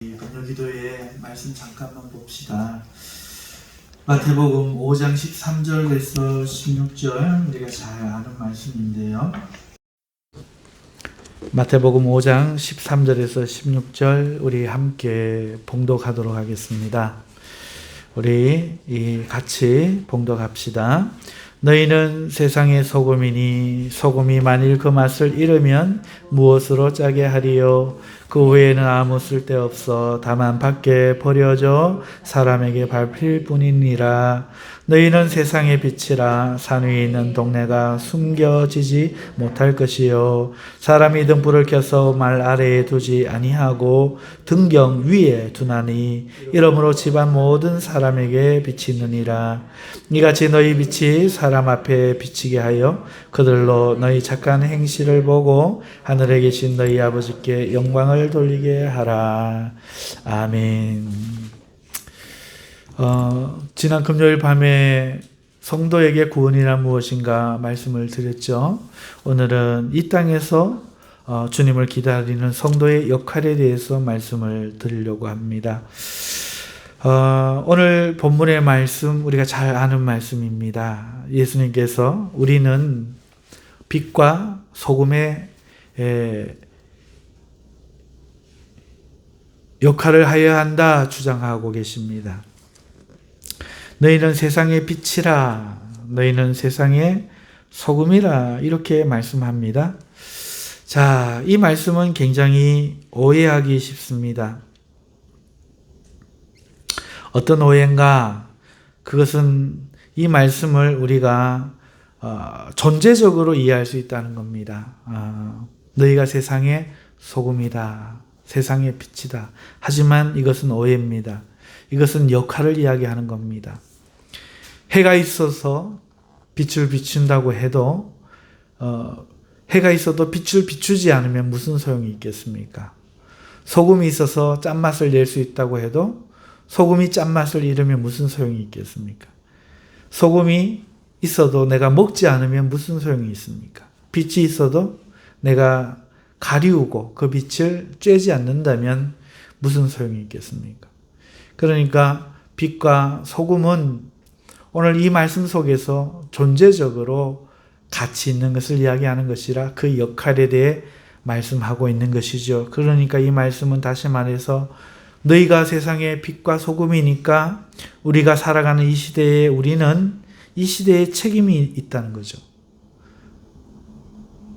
번역기도의 말씀 잠깐만 봅시다. 마태복음 5장 13절에서 16절 우리가 잘 아는 말씀인데요. 마태복음 5장 13절에서 16절 우리 함께 봉독하도록 하겠습니다. 우리 같이 봉독합시다. 너희는 세상의 소금이니 소금이 만일 그 맛을 잃으면 무엇으로 짜게 하리요? 그 후에는 아무 쓸데없어 다만 밖에 버려져 사람에게 밟힐 뿐이니라. 너희는 세상의 빛이라. 산 위에 있는 동네가 숨겨지지 못할 것이요 사람이 등불을 켜서 말 아래에 두지 아니하고 등경 위에 두나니 이러므로 집안 모든 사람에게 비치느니라. 이같이 너희 빛이 사람 앞에 비치게 하여 그들로 너희 착한 행실을 보고 하늘에 계신 너희 아버지께 영광을 돌리게 하라. 아멘. 지난 금요일 밤에 성도에게 구원이란 무엇인가 말씀을 드렸죠. 오늘은 이 땅에서 주님을 기다리는 성도의 역할에 대해서 말씀을 드리려고 합니다. 오늘 본문의 말씀 우리가 잘 아는 말씀입니다. 예수님께서 우리는 빛과 소금의 역할을 하여야 한다 주장하고 계십니다. 너희는 세상의 빛이라. 너희는 세상의 소금이라. 이렇게 말씀합니다. 자, 이 말씀은 굉장히 오해하기 쉽습니다. 어떤 오해인가? 그것은 이 말씀을 우리가 존재적으로 이해할 수 있다는 겁니다. 너희가 세상의 소금이다. 세상의 빛이다. 하지만 이것은 오해입니다. 이것은 역할을 이야기하는 겁니다. 해가 있어서 빛을 비춘다고 해도 해가 있어도 빛을 비추지 않으면 무슨 소용이 있겠습니까? 소금이 있어서 짠맛을 낼 수 있다고 해도 소금이 짠맛을 잃으면 무슨 소용이 있겠습니까? 소금이 있어도 내가 먹지 않으면 무슨 소용이 있습니까? 빛이 있어도 내가 가리우고 그 빛을 쬐지 않는다면 무슨 소용이 있겠습니까? 그러니까 빛과 소금은 오늘 이 말씀 속에서 존재적으로 가치 있는 것을 이야기하는 것이라 그 역할에 대해 말씀하고 있는 것이죠. 그러니까 이 말씀은 다시 말해서 너희가 세상의 빛과 소금이니까 우리가 살아가는 이 시대에 우리는 이 시대에 책임이 있다는 거죠.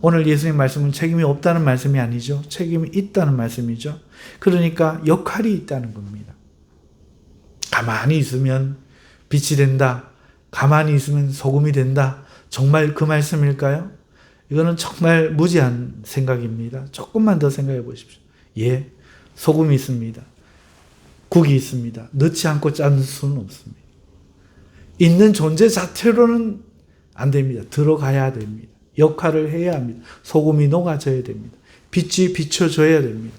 오늘 예수님 말씀은 책임이 없다는 말씀이 아니죠. 책임이 있다는 말씀이죠. 그러니까 역할이 있다는 겁니다. 가만히 있으면 빛이 된다. 가만히 있으면 소금이 된다. 정말 그 말씀일까요? 이거는 정말 무지한 생각입니다. 조금만 더 생각해 보십시오. 예, 소금이 있습니다. 국이 있습니다. 넣지 않고 짜는 수는 없습니다. 있는 존재 자체로는 안 됩니다. 들어가야 됩니다. 역할을 해야 합니다. 소금이 녹아져야 됩니다. 빛이 비춰져야 됩니다.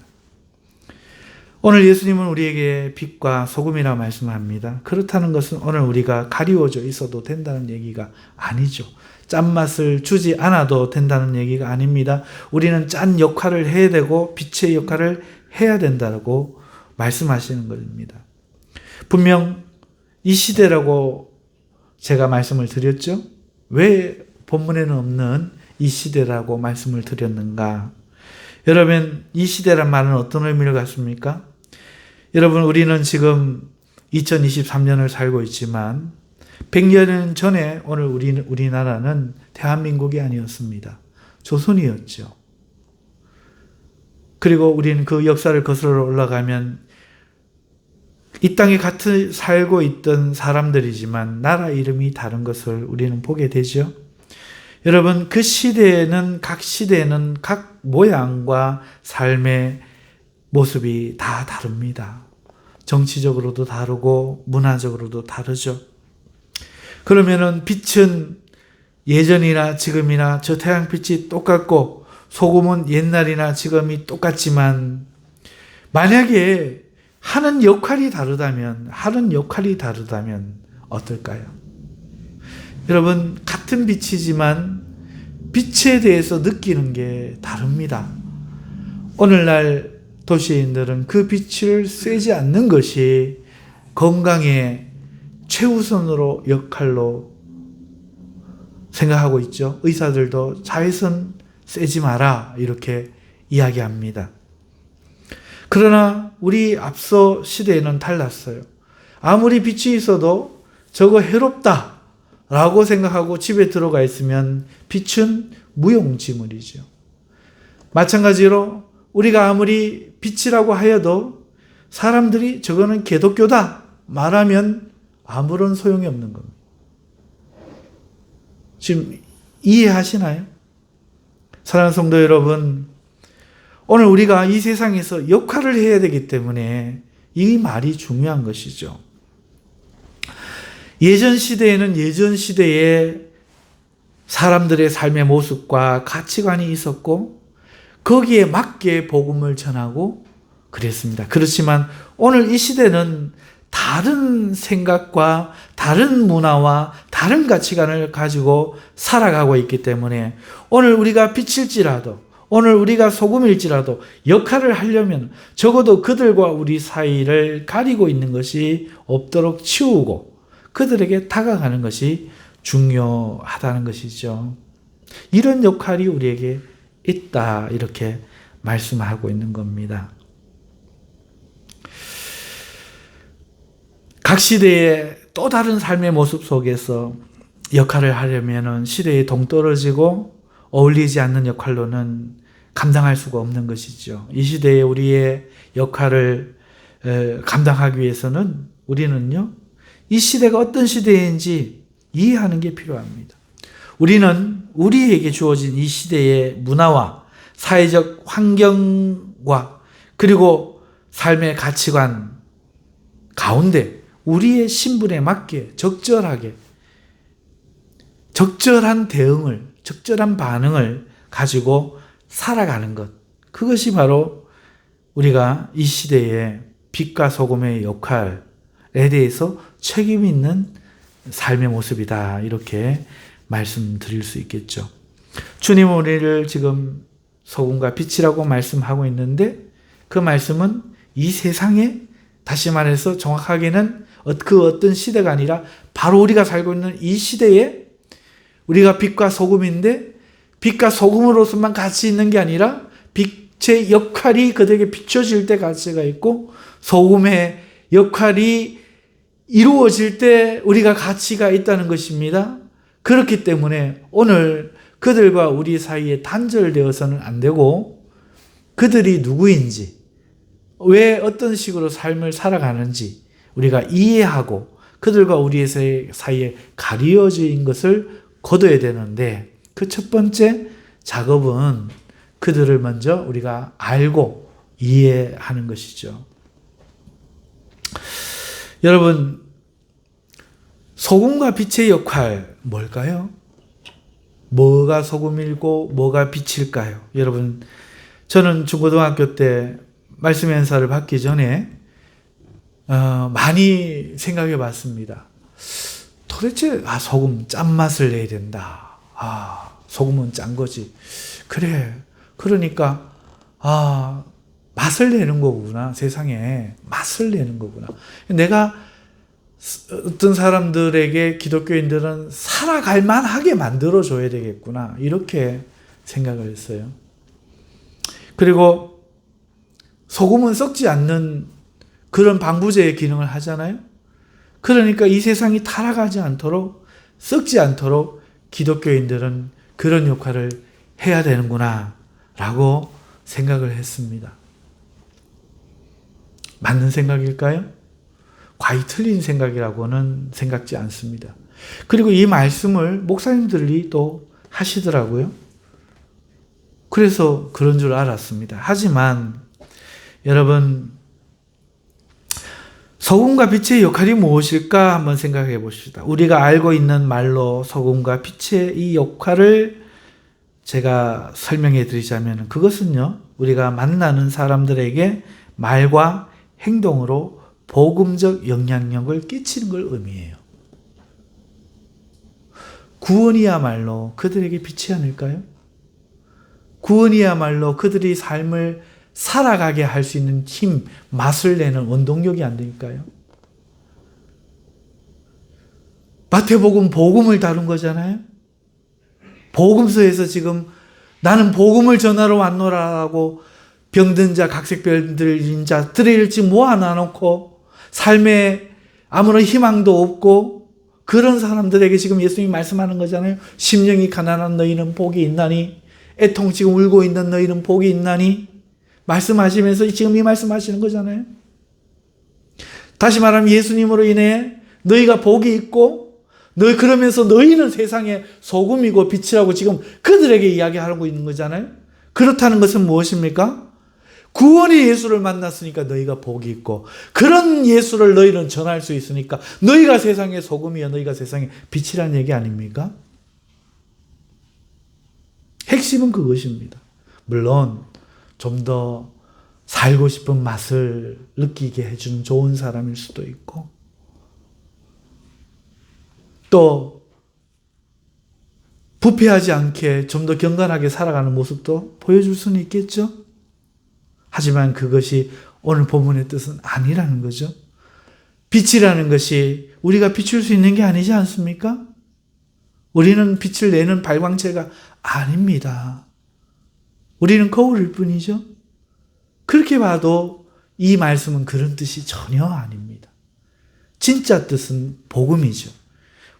오늘 예수님은 우리에게 빛과 소금이라 말씀합니다. 그렇다는 것은 오늘 우리가 가리워져 있어도 된다는 얘기가 아니죠. 짠맛을 주지 않아도 된다는 얘기가 아닙니다. 우리는 짠 역할을 해야 되고 빛의 역할을 해야 된다고 말씀하시는 것입니다. 분명 이 시대라고 제가 말씀을 드렸죠. 왜 본문에는 없는 이 시대라고 말씀을 드렸는가? 여러분, 이 시대란 말은 어떤 의미를 갖습니까? 여러분, 우리는 지금 2023년을 살고 있지만 100년 전에 오늘 우리나라는 대한민국이 아니었습니다. 조선이었죠. 그리고 우리는 그 역사를 거슬러 올라가면 이 땅에 같이 살고 있던 사람들이지만 나라 이름이 다른 것을 우리는 보게 되죠. 여러분, 그 시대에는 각 모양과 삶의 모습이 다 다릅니다. 정치적으로도 다르고 문화적으로도 다르죠. 그러면은 빛은 예전이나 지금이나 저 태양빛이 똑같고 소금은 옛날이나 지금이 똑같지만 만약에 하는 역할이 다르다면 어떨까요? 여러분, 같은 빛이지만 빛에 대해서 느끼는 게 다릅니다. 오늘날 도시인들은 그 빛을 쐬지 않는 것이 건강의 최우선으로 역할로 생각하고 있죠. 의사들도 자외선 쐬지 마라 이렇게 이야기합니다. 그러나 우리 앞서 시대에는 달랐어요. 아무리 빛이 있어도 저거 해롭다 라고 생각하고 집에 들어가 있으면 빛은 무용지물이죠. 마찬가지로 우리가 아무리 빛이라고 하여도 사람들이 저거는 개독교다 말하면 아무런 소용이 없는 겁니다. 지금 이해하시나요? 사랑하는 성도 여러분, 오늘 우리가 이 세상에서 역할을 해야 되기 때문에 이 말이 중요한 것이죠. 예전 시대에는 예전 시대에 사람들의 삶의 모습과 가치관이 있었고 거기에 맞게 복음을 전하고 그랬습니다. 그렇지만 오늘 이 시대는 다른 생각과 다른 문화와 다른 가치관을 가지고 살아가고 있기 때문에 오늘 우리가 빛일지라도 오늘 우리가 소금일지라도 역할을 하려면 적어도 그들과 우리 사이를 가리고 있는 것이 없도록 치우고 그들에게 다가가는 것이 중요하다는 것이죠. 이런 역할이 우리에게 있다 이렇게 말씀하고 있는 겁니다. 각 시대의 또 다른 삶의 모습 속에서 역할을 하려면 시대에 동떨어지고 어울리지 않는 역할로는 감당할 수가 없는 것이죠. 이 시대에 우리의 역할을 감당하기 위해서는 우리는요, 이 시대가 어떤 시대인지 이해하는 게 필요합니다. 우리는 우리에게 주어진 이 시대의 문화와 사회적 환경과 그리고 삶의 가치관 가운데 우리의 신분에 맞게 적절하게 적절한 대응을 적절한 반응을 가지고 살아가는 것, 그것이 바로 우리가 이 시대의 빛과 소금의 역할에 대해서 책임 있는 삶의 모습이다 이렇게 말씀드릴 수 있겠죠. 주님 우리를 지금 소금과 빛이라고 말씀하고 있는데 그 말씀은 이 세상에 다시 말해서 정확하게는 그 어떤 시대가 아니라 바로 우리가 살고 있는 이 시대에 우리가 빛과 소금인데 빛과 소금으로서만 가치 있는 게 아니라 빛의 역할이 그들에게 비춰질 때 가치가 있고 소금의 역할이 이루어질 때 우리가 가치가 있다는 것입니다. 그렇기 때문에 오늘 그들과 우리 사이에 단절되어서는 안 되고 그들이 누구인지 왜 어떤 식으로 삶을 살아가는지 우리가 이해하고 그들과 우리 사이에 가려진 것을 거둬야 되는데 그 첫 번째 작업은 그들을 먼저 우리가 알고 이해하는 것이죠. 여러분, 소금과 빛의 역할 뭘까요? 뭐가 소금이고 뭐가 빛일까요? 여러분, 저는 중고등학교 때 말씀 연사를 받기 전에 많이 생각해 봤습니다. 도대체 소금 짠맛을 내야 된다. 소금은 짠 거지. 그래. 그러니까 맛을 내는 거구나. 세상에 맛을 내는 거구나. 내가 어떤 사람들에게 기독교인들은 살아갈 만하게 만들어줘야 되겠구나. 이렇게 생각을 했어요. 그리고 소금은 썩지 않는 그런 방부제의 기능을 하잖아요. 그러니까 이 세상이 타락하지 않도록 썩지 않도록 기독교인들은 그런 역할을 해야 되는구나 라고 생각을 했습니다. 맞는 생각일까요? 과히 틀린 생각이라고는 생각지 않습니다. 그리고 이 말씀을 목사님들이 또 하시더라고요. 그래서 그런 줄 알았습니다. 하지만 여러분, 소금과 빛의 역할이 무엇일까 한번 생각해 봅시다. 우리가 알고 있는 말로 소금과 빛의 이 역할을 제가 설명해 드리자면 그것은요, 우리가 만나는 사람들에게 말과 행동으로 복음적 영향력을 끼치는 걸 의미해요. 구원이야말로 그들에게 빛이 아닐까요? 구원이야말로 그들이 삶을 살아가게 할 수 있는 힘, 맛을 내는 원동력이 안 되니까요. 마태복음 복음을 다룬 거잖아요. 복음서에서 지금 나는 복음을 전하러 왔노라고 병든 자, 각색병들인 자, 들일지 모아놔놓고 삶에 아무런 희망도 없고 그런 사람들에게 지금 예수님이 말씀하는 거잖아요. 심령이 가난한 너희는 복이 있나니, 애통 지금 울고 있는 너희는 복이 있나니 말씀하시면서 지금 이 말씀하시는 거잖아요. 다시 말하면 예수님으로 인해 너희가 복이 있고 그러면서 너희는 세상의 소금이고 빛이라고 지금 그들에게 이야기하고 있는 거잖아요. 그렇다는 것은 무엇입니까? 구원의 예수를 만났으니까 너희가 복이 있고 그런 예수를 너희는 전할 수 있으니까 너희가 세상의 소금이여 너희가 세상의 빛이라는 얘기 아닙니까? 핵심은 그것입니다. 물론 좀 더 살고 싶은 맛을 느끼게 해주는 좋은 사람일 수도 있고 또 부패하지 않게 좀 더 경건하게 살아가는 모습도 보여줄 수는 있겠죠. 하지만 그것이 오늘 본문의 뜻은 아니라는 거죠. 빛이라는 것이 우리가 비출 수 있는 게 아니지 않습니까? 우리는 빛을 내는 발광체가 아닙니다. 우리는 거울일 뿐이죠. 그렇게 봐도 이 말씀은 그런 뜻이 전혀 아닙니다. 진짜 뜻은 복음이죠.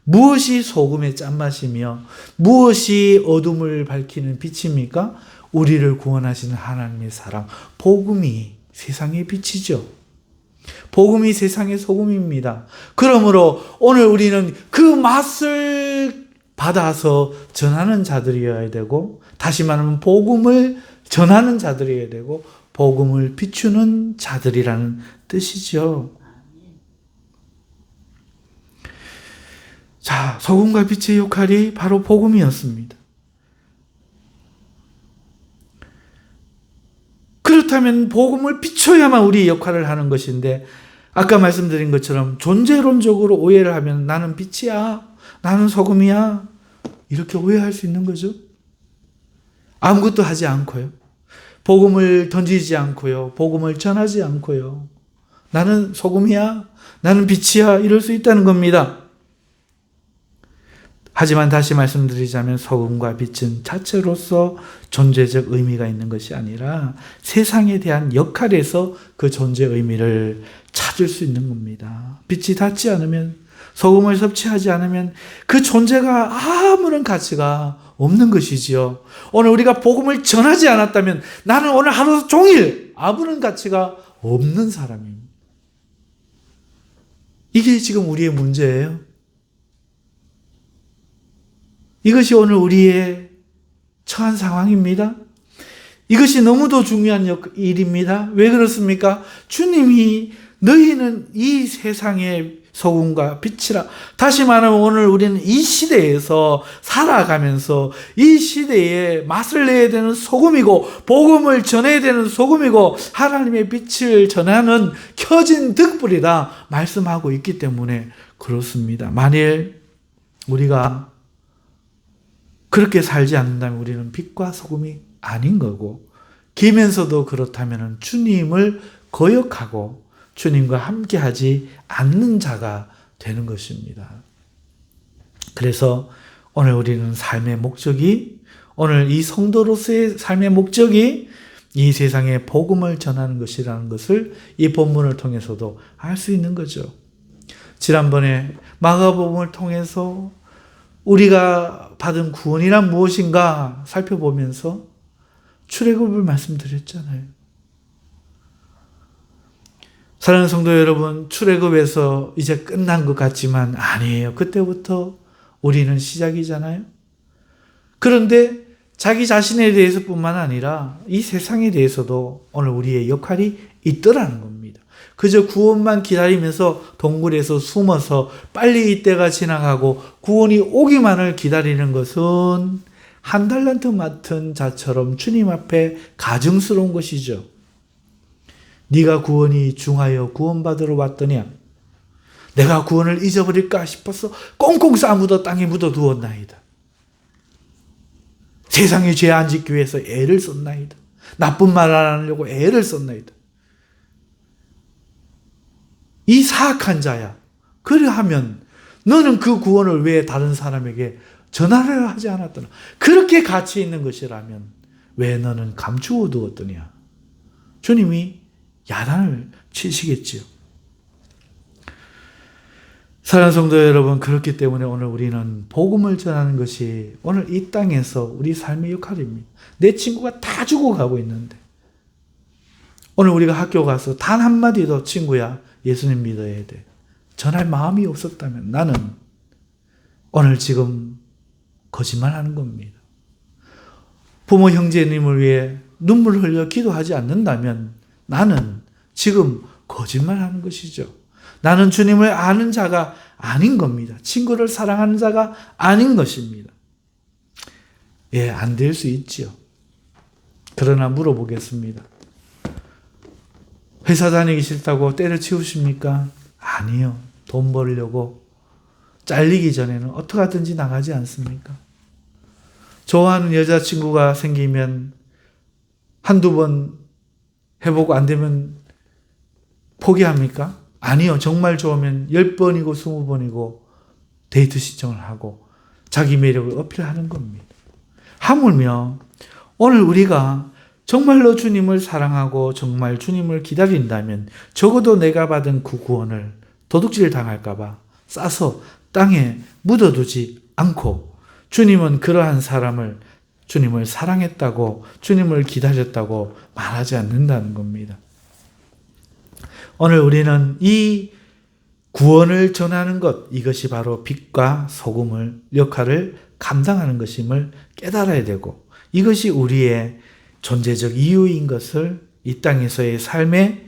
무엇이 소금의 짠맛이며 무엇이 어둠을 밝히는 빛입니까? 우리를 구원하시는 하나님의 사랑, 복음이 세상의 빛이죠. 복음이 세상의 소금입니다. 그러므로 오늘 우리는 그 맛을 받아서 전하는 자들이어야 되고 다시 말하면 복음을 전하는 자들이어야 되고 복음을 비추는 자들이라는 뜻이죠. 자, 소금과 빛의 역할이 바로 복음이었습니다. 그렇다면 복음을 비춰야만 우리 역할을 하는 것인데 아까 말씀드린 것처럼 존재론적으로 오해를 하면 나는 빛이야, 나는 소금이야 이렇게 오해할 수 있는 거죠. 아무것도 하지 않고요. 복음을 던지지 않고요. 복음을 전하지 않고요. 나는 소금이야, 나는 빛이야 이럴 수 있다는 겁니다. 하지만 다시 말씀드리자면 소금과 빛은 자체로서 존재적 의미가 있는 것이 아니라 세상에 대한 역할에서 그 존재 의미를 찾을 수 있는 겁니다. 빛이 닿지 않으면 소금을 섭취하지 않으면 그 존재가 아무런 가치가 없는 것이지요. 오늘 우리가 복음을 전하지 않았다면 나는 오늘 하루 종일 아무런 가치가 없는 사람입니다. 이게 지금 우리의 문제예요. 이것이 오늘 우리의 처한 상황입니다. 이것이 너무도 중요한 일입니다. 왜 그렇습니까? 주님이 너희는 이 세상의 소금과 빛이라. 다시 말하면 오늘 우리는 이 시대에서 살아가면서 이 시대에 맛을 내야 되는 소금이고 복음을 전해야 되는 소금이고 하나님의 빛을 전하는 켜진 등불이다 말씀하고 있기 때문에 그렇습니다. 만일 우리가 그렇게 살지 않는다면 우리는 빛과 소금이 아닌 거고 기면서도 그렇다면 주님을 거역하고 주님과 함께하지 않는 자가 되는 것입니다. 그래서 오늘 우리는 삶의 목적이 오늘 이 성도로서의 삶의 목적이 이 세상에 복음을 전하는 것이라는 것을 이 본문을 통해서도 알 수 있는 거죠. 지난번에 마가복음을 통해서 우리가 받은 구원이란 무엇인가 살펴보면서 출애굽을 말씀드렸잖아요. 사랑하는 성도 여러분, 출애굽에서 이제 끝난 것 같지만 아니에요. 그때부터 우리는 시작이잖아요. 그런데 자기 자신에 대해서뿐만 아니라 이 세상에 대해서도 오늘 우리의 역할이 있더라는 겁니다. 그저 구원만 기다리면서 동굴에서 숨어서 빨리 이때가 지나가고 구원이 오기만을 기다리는 것은 한 달란트 맡은 자처럼 주님 앞에 가증스러운 것이죠. 네가 구원이 중하여 구원받으러 왔더냐? 내가 구원을 잊어버릴까 싶어서 꽁꽁 싸묻어 땅에 묻어두었나이다. 세상의 죄 안 짓기 위해서 애를 썼나이다. 나쁜 말 안 하려고 애를 썼나이다. 이 사악한 자야. 그래하면 너는 그 구원을 왜 다른 사람에게 전하려 하지 않았더냐. 그렇게 가치 있는 것이라면 왜 너는 감추어 두었더냐. 주님이 야단을 치시겠지요. 사랑하는 성도 여러분, 그렇기 때문에 오늘 우리는 복음을 전하는 것이 오늘 이 땅에서 우리 삶의 역할입니다. 내 친구가 다 죽어가고 있는데 오늘 우리가 학교 가서 단 한마디도 친구야 예수님 믿어야 돼 전할 마음이 없었다면 나는 오늘 지금 거짓말하는 겁니다. 부모 형제님을 위해 눈물 흘려 기도하지 않는다면 나는 지금 거짓말하는 것이죠. 나는 주님을 아는 자가 아닌 겁니다. 친구를 사랑하는 자가 아닌 것입니다. 예, 안 될 수 있지요. 그러나 물어보겠습니다. 회사 다니기 싫다고 때려치우십니까? 아니요. 돈 벌려고 잘리기 전에는 어떻게 하든지 나가지 않습니까? 좋아하는 여자친구가 생기면 한두 번 해보고 안 되면 포기합니까? 아니요. 정말 좋으면 10번이고 20번이고 데이트 신청을 하고 자기 매력을 어필하는 겁니다. 하물며 오늘 우리가 정말로 주님을 사랑하고 정말 주님을 기다린다면 적어도 내가 받은 그 구원을 도둑질 당할까 봐 싸서 땅에 묻어두지 않고 주님은 그러한 사람을 주님을 사랑했다고 주님을 기다렸다고 말하지 않는다는 겁니다. 오늘 우리는 이 구원을 전하는 것, 이것이 바로 빛과 소금을 역할을 감당하는 것임을 깨달아야 되고 이것이 우리의 존재적 이유인 것을 이 땅에서의 삶의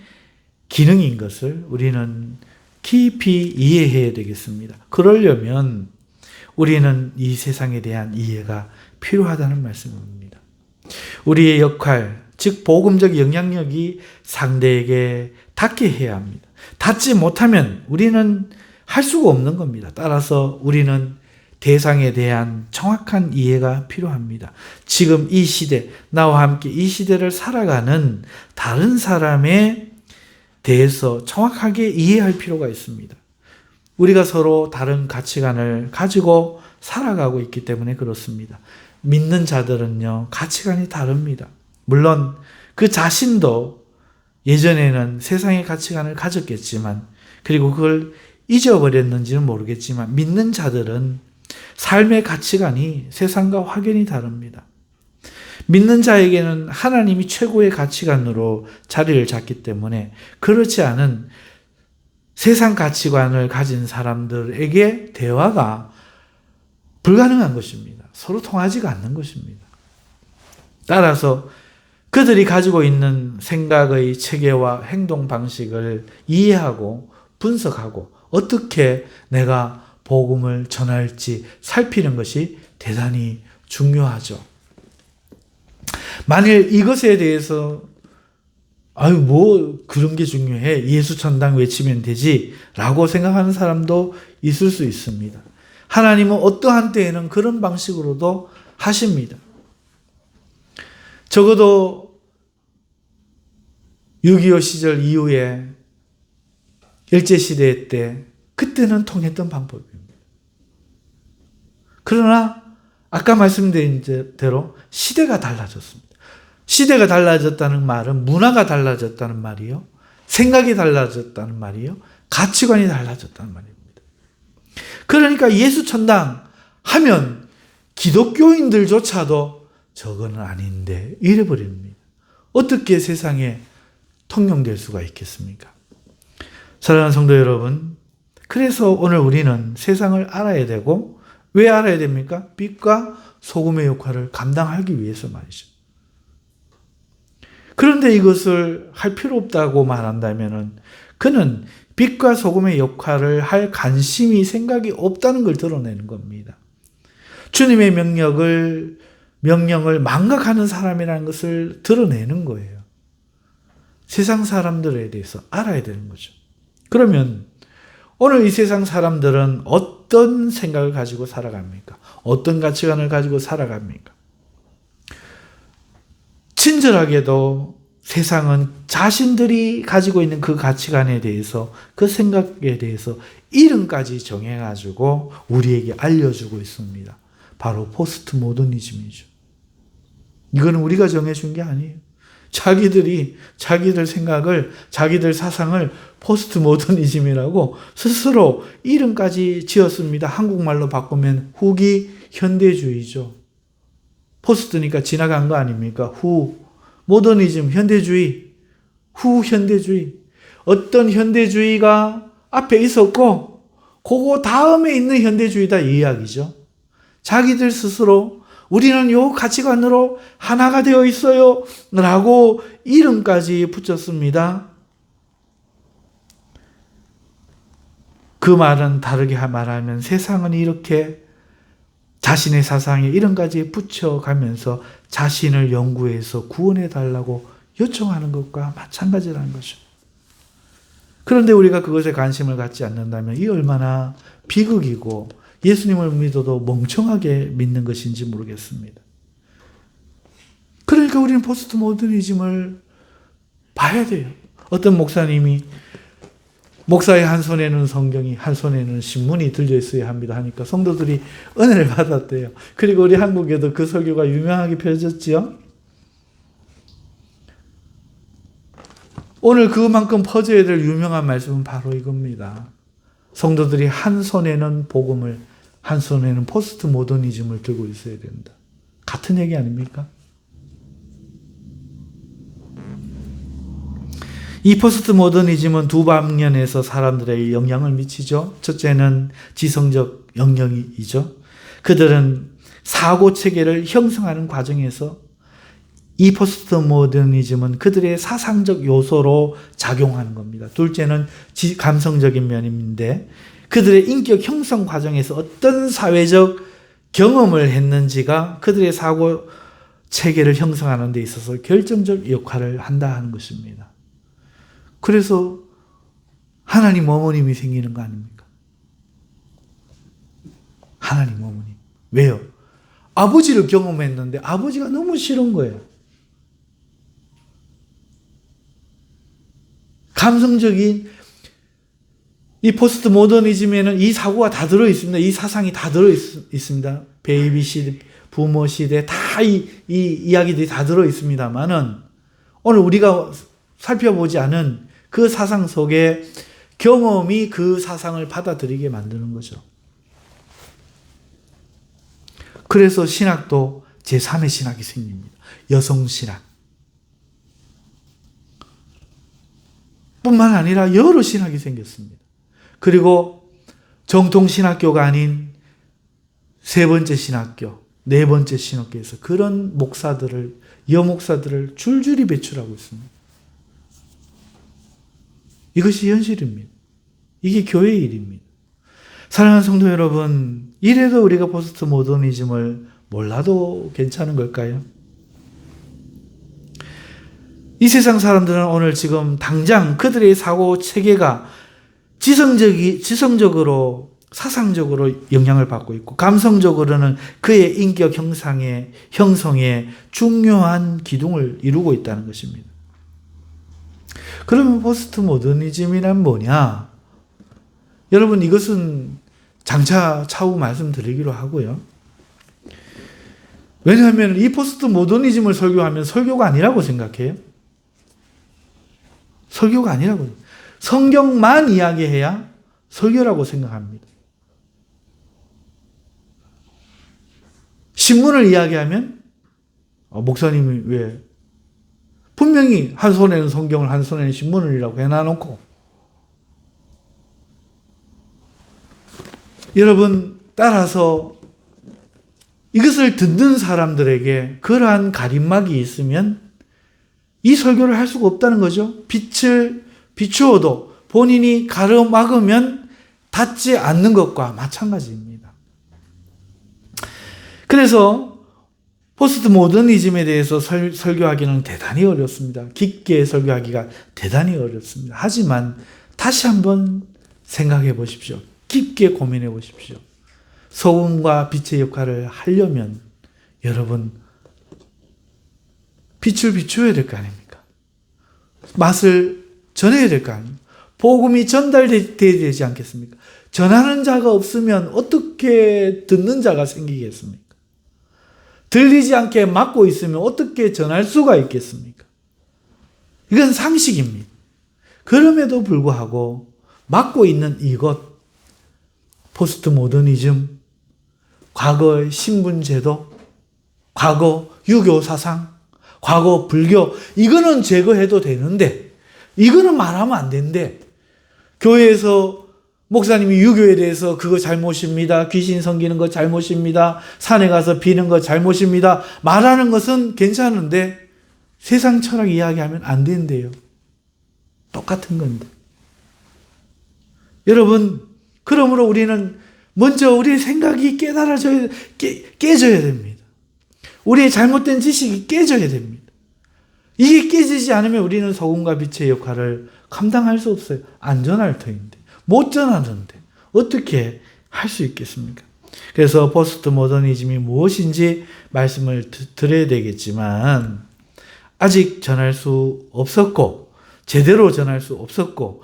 기능인 것을 우리는 깊이 이해해야 되겠습니다. 그러려면 우리는 이 세상에 대한 이해가 필요하다는 말씀입니다. 우리의 역할, 즉 복음적 영향력이 상대에게 닿게 해야 합니다. 닿지 못하면 우리는 할 수가 없는 겁니다. 따라서 우리는 대상에 대한 정확한 이해가 필요합니다. 지금 이 시대, 나와 함께 이 시대를 살아가는 다른 사람에 대해서 정확하게 이해할 필요가 있습니다. 우리가 서로 다른 가치관을 가지고 살아가고 있기 때문에 그렇습니다. 믿는 자들은요, 가치관이 다릅니다. 물론 그 자신도 예전에는 세상의 가치관을 가졌겠지만, 그리고 그걸 잊어버렸는지는 모르겠지만, 믿는 자들은 삶의 가치관이 세상과 확연히 다릅니다. 믿는 자에게는 하나님이 최고의 가치관으로 자리를 잡기 때문에 그렇지 않은 세상 가치관을 가진 사람들에게 대화가 불가능한 것입니다. 서로 통하지가 않는 것입니다. 따라서 그들이 가지고 있는 생각의 체계와 행동 방식을 이해하고 분석하고 어떻게 내가 복음을 전할지 살피는 것이 대단히 중요하죠. 만일 이것에 대해서 뭐 그런 게 중요해. 예수 천당 외치면 되지 라고 생각하는 사람도 있을 수 있습니다. 하나님은 어떠한 때에는 그런 방식으로도 하십니다. 적어도 6.25 시절 이후에 일제시대 때 그때는 통했던 방법입니다. 그러나 아까 말씀드린 대로 시대가 달라졌습니다. 시대가 달라졌다는 말은 문화가 달라졌다는 말이요. 생각이 달라졌다는 말이요. 가치관이 달라졌다는 말입니다. 그러니까 예수 천당 하면 기독교인들조차도 저거는 아닌데 이래버립니다. 어떻게 세상에 통용될 수가 있겠습니까? 사랑하는 성도 여러분, 그래서 오늘 우리는 세상을 알아야 되고 왜 알아야 됩니까? 빛과 소금의 역할을 감당하기 위해서 말이죠. 그런데 이것을 할 필요 없다고 말한다면 그는 빛과 소금의 역할을 할 관심이 생각이 없다는 걸 드러내는 겁니다. 주님의 명령을 망각하는 사람이라는 것을 드러내는 거예요. 세상 사람들에 대해서 알아야 되는 거죠. 그러면 오늘 이 세상 사람들은 어떤 생각을 가지고 살아갑니까? 어떤 가치관을 가지고 살아갑니까? 친절하게도 세상은 자신들이 가지고 있는 그 가치관에 대해서, 그 생각에 대해서 이름까지 정해가지고 우리에게 알려주고 있습니다. 바로 포스트 모더니즘이죠. 이거는 우리가 정해준 게 아니에요. 자기들이 자기들 생각을, 자기들 사상을 포스트 모더니즘이라고 스스로 이름까지 지었습니다. 한국말로 바꾸면 후기 현대주의죠. 포스트니까 지나간 거 아닙니까? 후, 모더니즘, 현대주의, 후 현대주의. 어떤 현대주의가 앞에 있었고 그거 다음에 있는 현대주의다, 이 이야기죠. 자기들 스스로 우리는 요 가치관으로 하나가 되어 있어요 라고 이름까지 붙였습니다. 그 말은 다르게 말하면 세상은 이렇게 자신의 사상에 이름까지 붙여가면서 자신을 연구해서 구원해 달라고 요청하는 것과 마찬가지라는 거죠. 그런데 우리가 그것에 관심을 갖지 않는다면 이 얼마나 비극이고 예수님을 믿어도 멍청하게 믿는 것인지 모르겠습니다. 그러니까 우리는 포스트 모더니즘을 봐야 돼요. 어떤 목사님이 목사의 한 손에는 성경이, 한 손에는 신문이 들려 있어야 합니다 하니까 성도들이 은혜를 받았대요. 그리고 우리 한국에도 그 설교가 유명하게 펴졌지요. 오늘 그만큼 퍼져야 될 유명한 말씀은 바로 이겁니다. 성도들이 한 손에는 복음을, 한 손에는 포스트 모더니즘을 들고 있어야 된다. 같은 얘기 아닙니까? 이 포스트 모더니즘은 두 방면에서 사람들에게 영향을 미치죠. 첫째는 지성적 영역이죠. 그들은 사고 체계를 형성하는 과정에서 이 포스트 모더니즘은 그들의 사상적 요소로 작용하는 겁니다. 둘째는 감성적인 면인데 그들의 인격 형성 과정에서 어떤 사회적 경험을 했는지가 그들의 사고 체계를 형성하는 데 있어서 결정적 역할을 한다 하는 것입니다. 그래서 하나님 어머님이 생기는 거 아닙니까? 하나님 어머님. 왜요? 아버지를 경험했는데 아버지가 너무 싫은 거예요. 감성적인 이 포스트 모더니즘에는 이 사고가 다 들어있습니다. 이 사상이 다 들어있습니다. 베이비 시대, 부모 시대, 다 이 이야기들이 다 들어있습니다만은 오늘 우리가 살펴보지 않은 그 사상 속에 경험이 그 사상을 받아들이게 만드는 거죠. 그래서 신학도 제3의 신학이 생깁니다. 여성신학. 뿐만 아니라 여러 신학이 생겼습니다. 그리고 정통신학교가 아닌 세 번째 신학교, 네 번째 신학교에서 그런 목사들을, 여목사들을 줄줄이 배출하고 있습니다. 이것이 현실입니다. 이게 교회의 일입니다. 사랑하는 성도 여러분, 이래도 우리가 포스트 모더니즘을 몰라도 괜찮은 걸까요? 이 세상 사람들은 오늘 지금 당장 그들의 사고 체계가 지성적으로, 사상적으로 영향을 받고 있고, 감성적으로는 그의 인격 형성에 중요한 기둥을 이루고 있다는 것입니다. 그러면 포스트 모더니즘이란 뭐냐? 여러분, 이것은 장차 차후 말씀드리기로 하고요. 왜냐하면 이 포스트 모더니즘을 설교하면 설교가 아니라고 생각해요. 설교가 아니라고. 성경만 이야기해야 설교라고 생각합니다. 신문을 이야기하면 목사님이 왜 분명히 한 손에는 성경을 한 손에는 신문을이라고 해놔놓고 여러분 따라서 이것을 듣는 사람들에게 그러한 가림막이 있으면 이 설교를 할 수가 없다는 거죠. 빛을 비추어도 본인이 가로막으면 닿지 않는 것과 마찬가지입니다. 그래서 포스트 모더니즘에 대해서 설교하기는 대단히 어렵습니다. 깊게 설교하기가 대단히 어렵습니다. 하지만 다시 한번 생각해 보십시오. 깊게 고민해 보십시오. 소금과 빛의 역할을 하려면 여러분 빛을 비춰야 될 거 아닙니까? 맛을 전해야 될 거 아닙니까? 복음이 전달돼야 되지 않겠습니까? 전하는 자가 없으면 어떻게 듣는 자가 생기겠습니까? 들리지 않게 막고 있으면 어떻게 전할 수가 있겠습니까? 이건 상식입니다. 그럼에도 불구하고 막고 있는 이것, 포스트 모더니즘, 과거의 신분제도, 과거 유교 사상, 과거 불교, 이거는 제거해도 되는데, 이거는 말하면 안 되는데, 교회에서 목사님이 유교에 대해서 그거 잘못입니다. 귀신 섬기는 거 잘못입니다. 산에 가서 비는 거 잘못입니다. 말하는 것은 괜찮은데 세상 철학 이야기하면 안 된대요. 똑같은 건데. 여러분, 그러므로 우리는 먼저 우리의 생각이 깨져야 됩니다. 우리의 잘못된 지식이 깨져야 됩니다. 이게 깨지지 않으면 우리는 소금과 빛의 역할을 감당할 수 없어요. 안전할 터인데. 못 전하는데. 어떻게 할 수 있겠습니까? 그래서 포스트 모더니즘이 무엇인지 말씀을 드려야 되겠지만, 아직 전할 수 없었고, 제대로 전할 수 없었고,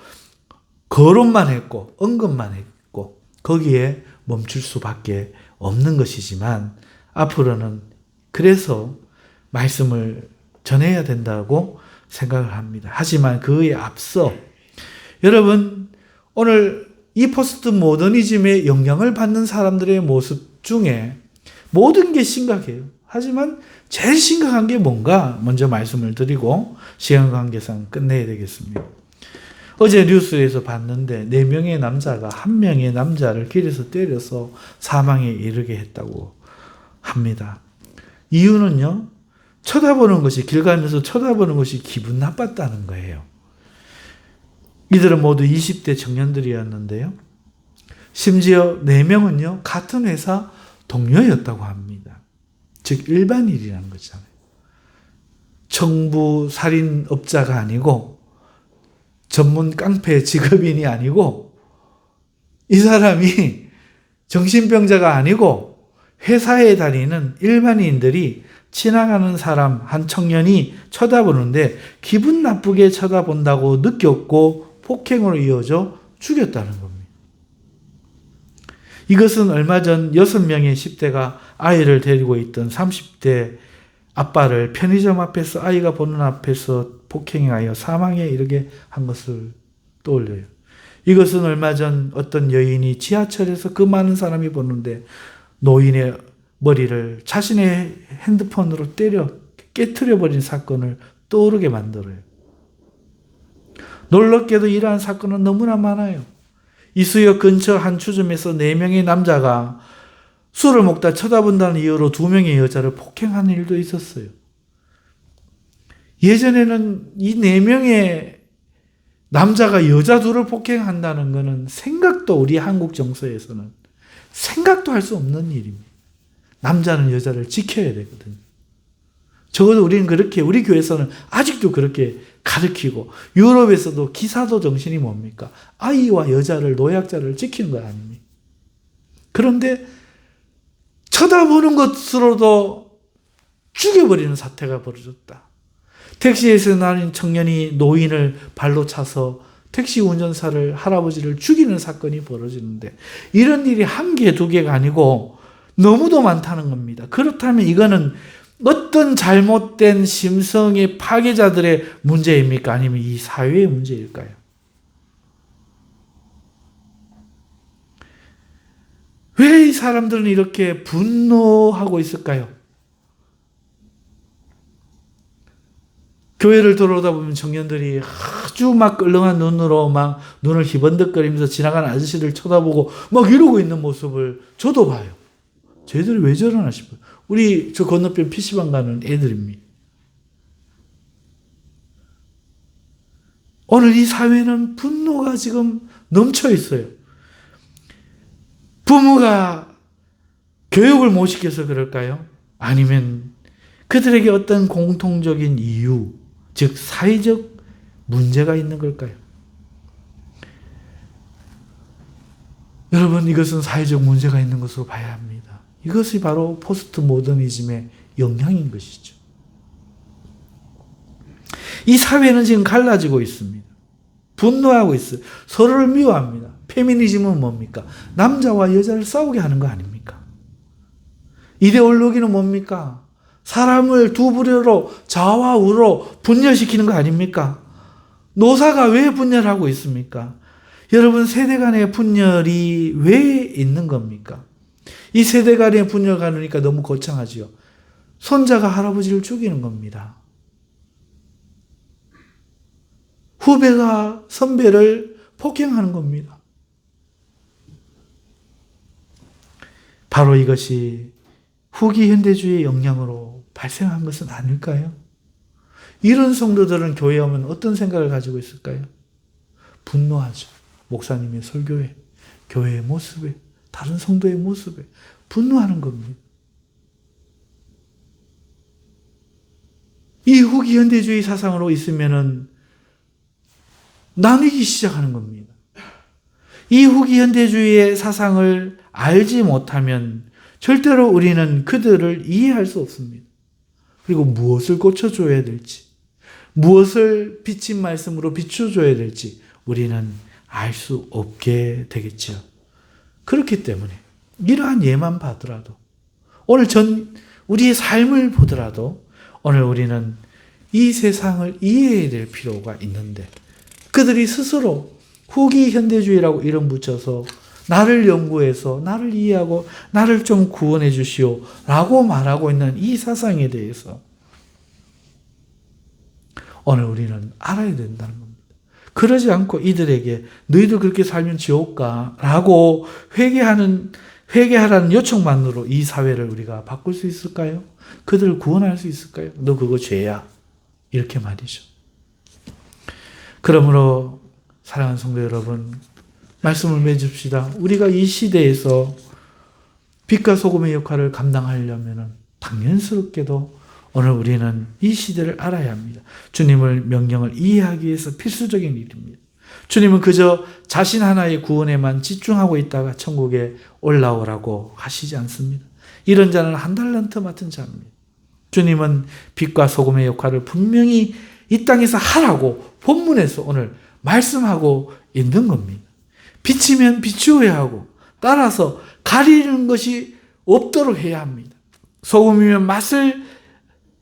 거론만 했고, 언급만 했고, 거기에 멈출 수밖에 없는 것이지만, 앞으로는 그래서 말씀을 전해야 된다고 생각을 합니다. 하지만 그에 앞서 여러분, 오늘 이 포스트 모더니즘의 영향을 받는 사람들의 모습 중에 모든 게 심각해요. 하지만 제일 심각한 게 뭔가 먼저 말씀을 드리고 시간 관계상 끝내야 되겠습니다. 어제 뉴스에서 봤는데 4명의 남자가 1명의 남자를 길에서 때려서 사망에 이르게 했다고 합니다. 이유는요, 쳐다보는 것이, 길 가면서 쳐다보는 것이 기분 나빴다는 거예요. 이들은 모두 20대 청년들이었는데요. 심지어 4명은요, 같은 회사 동료였다고 합니다. 즉, 일반인이라는 거잖아요. 청부 살인업자가 아니고, 전문 깡패 직업인이 아니고, 이 사람이 정신병자가 아니고, 회사에 다니는 일반인들이 지나가는 사람, 한 청년이 쳐다보는데 기분 나쁘게 쳐다본다고 느꼈고 폭행으로 이어져 죽였다는 겁니다. 이것은 얼마 전 6명의 10대가 아이를 데리고 있던 30대 아빠를 편의점 앞에서, 아이가 보는 앞에서 폭행하여 사망에 이르게 한 것을 떠올려요. 이것은 얼마 전 어떤 여인이 지하철에서 그 많은 사람이 보는데 노인의 머리를 자신의 핸드폰으로 때려 깨트려버린 사건을 떠오르게 만들어요. 놀랍게도 이러한 사건은 너무나 많아요. 이수역 근처 한 추점에서 4명의 남자가 술을 먹다 쳐다본다는 이유로 2명의 여자를 폭행하는 일도 있었어요. 예전에는 이 4명의 남자가 여자 2를 폭행한다는 것은 생각도, 우리 한국 정서에서는 생각도 할 수 없는 일입니다. 남자는 여자를 지켜야 되거든요. 적어도 우리는 그렇게, 우리 교회에서는 아직도 그렇게 가르치고, 유럽에서도 기사도 정신이 뭡니까? 아이와 여자를, 노약자를 지키는 거 아닙니까? 그런데 쳐다보는 것으로도 죽여버리는 사태가 벌어졌다. 택시에서 나는 청년이 노인을 발로 차서 택시 운전사를, 할아버지를 죽이는 사건이 벌어지는데, 이런 일이 1개, 2개가 아니고 너무도 많다는 겁니다. 그렇다면 이거는 어떤 잘못된 심성의 파괴자들의 문제입니까? 아니면 이 사회의 문제일까요? 왜 이 사람들은 이렇게 분노하고 있을까요? 교회를 들어오다 보면 청년들이 아주 막 끌렁한 눈으로 막 눈을 희번득거리면서 지나가는 아저씨를 쳐다보고 막 이러고 있는 모습을 저도 봐요. 쟤들이 왜 저러나 싶어요. 우리 저 건너편 PC방 가는 애들입니다. 오늘 이 사회는 분노가 지금 넘쳐 있어요. 부모가 교육을 못 시켜서 그럴까요? 아니면 그들에게 어떤 공통적인 이유, 즉 사회적 문제가 있는 걸까요? 여러분, 이것은 사회적 문제가 있는 것으로 봐야 합니다. 이것이 바로 포스트 모더니즘의 영향인 것이죠. 이 사회는 지금 갈라지고 있습니다. 분노하고 있어요. 서로를 미워합니다. 페미니즘은 뭡니까? 남자와 여자를 싸우게 하는 거 아닙니까? 이데올로기는 뭡니까? 사람을 두 부류로 좌와 우로 분열시키는 거 아닙니까? 노사가 왜 분열하고 있습니까? 여러분, 세대 간의 분열이 왜 있는 겁니까? 이 세대 간의 분열 가누니까 너무 거창하지요. 손자가 할아버지를 죽이는 겁니다. 후배가 선배를 폭행하는 겁니다. 바로 이것이 후기 현대주의의 영향으로 발생한 것은 아닐까요? 이런 성도들은 교회에 오면 어떤 생각을 가지고 있을까요? 분노하죠. 목사님의 설교에, 교회의 모습에, 다른 성도의 모습에 분노하는 겁니다. 이 후기 현대주의 사상으로 있으면은 나누기 시작하는 겁니다. 이 후기 현대주의의 사상을 알지 못하면 절대로 우리는 그들을 이해할 수 없습니다. 그리고 무엇을 고쳐줘야 될지, 무엇을 비친 말씀으로 비춰줘야 될지 우리는 알 수 없게 되겠죠. 그렇기 때문에 이러한 예만 봐더라도, 오늘 우리의 삶을 보더라도 오늘 우리는 이 세상을 이해해야 될 필요가 있는데, 그들이 스스로 후기 현대주의라고 이름 붙여서 나를 연구해서 나를 이해하고 나를 좀 구원해 주시오 라고 말하고 있는 이 사상에 대해서 오늘 우리는 알아야 된다는 겁니다. 그러지 않고 이들에게 너희들 그렇게 살면 지옥 가 라고 회개하라는 요청만으로 이 사회를 우리가 바꿀 수 있을까요? 그들을 구원할 수 있을까요? 너 그거 죄야. 이렇게 말이죠. 그러므로 사랑하는 성도 여러분, 말씀을 맺읍시다. 우리가 이 시대에서 빛과 소금의 역할을 감당하려면 당연스럽게도 오늘 우리는 이 시대를 알아야 합니다. 주님의 명령을 이해하기 위해서 필수적인 일입니다. 주님은 그저 자신 하나의 구원에만 집중하고 있다가 천국에 올라오라고 하시지 않습니다. 이런 자는 한 달란트 맡은 자입니다. 주님은 빛과 소금의 역할을 분명히 이 땅에서 하라고 본문에서 오늘 말씀하고 있는 겁니다. 비치면 비추어야 하고, 따라서 가리는 것이 없도록 해야 합니다. 소금이면 맛을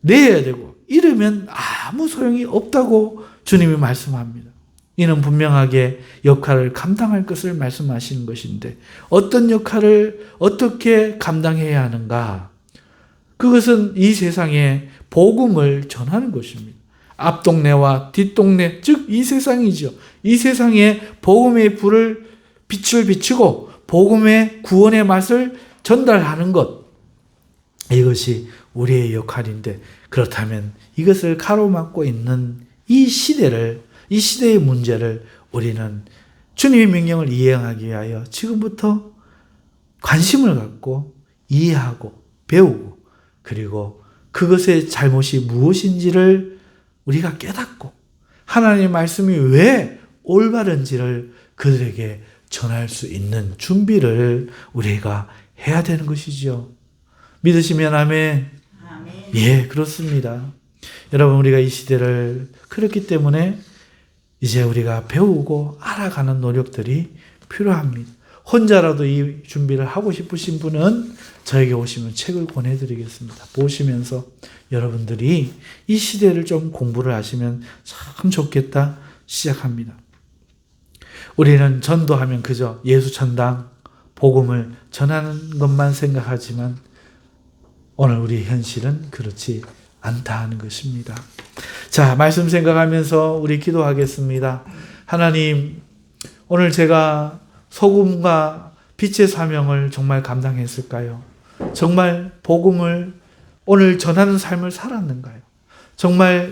내야 되고, 이러면 아무 소용이 없다고 주님이 말씀합니다. 이는 분명하게 역할을 감당할 것을 말씀하시는 것인데, 어떤 역할을 어떻게 감당해야 하는가? 그것은 이 세상에 복음을 전하는 것입니다. 앞동네와 뒷동네, 즉 이 세상이죠. 이 세상에 복음의 빛을 비추고 복음의 구원의 맛을 전달하는 것, 이것이 우리의 역할인데, 그렇다면 이것을 가로막고 있는 이 시대의 문제를 우리는 주님의 명령을 이행하기 위하여 지금부터 관심을 갖고 이해하고 배우고, 그리고 그것의 잘못이 무엇인지를 우리가 깨닫고 하나님의 말씀이 왜 올바른지를 그들에게 전할 수 있는 준비를 우리가 해야 되는 것이죠. 믿으시면 아멘. 아멘. 예, 그렇습니다. 여러분, 우리가 이 시대를 그렇기 때문에 이제 우리가 배우고 알아가는 노력들이 필요합니다. 혼자라도 이 준비를 하고 싶으신 분은 저에게 오시면 책을 권해드리겠습니다. 보시면서 여러분들이 이 시대를 좀 공부를 하시면 참 좋겠다 시작합니다. 우리는 전도하면 그저 예수전당, 복음을 전하는 것만 생각하지만 오늘 우리의 현실은 그렇지 않다 하는 것입니다. 자, 말씀 생각하면서 우리 기도하겠습니다. 하나님, 오늘 제가 소금과 빛의 사명을 정말 감당했을까요? 정말 복음을 오늘 전하는 삶을 살았는가요? 정말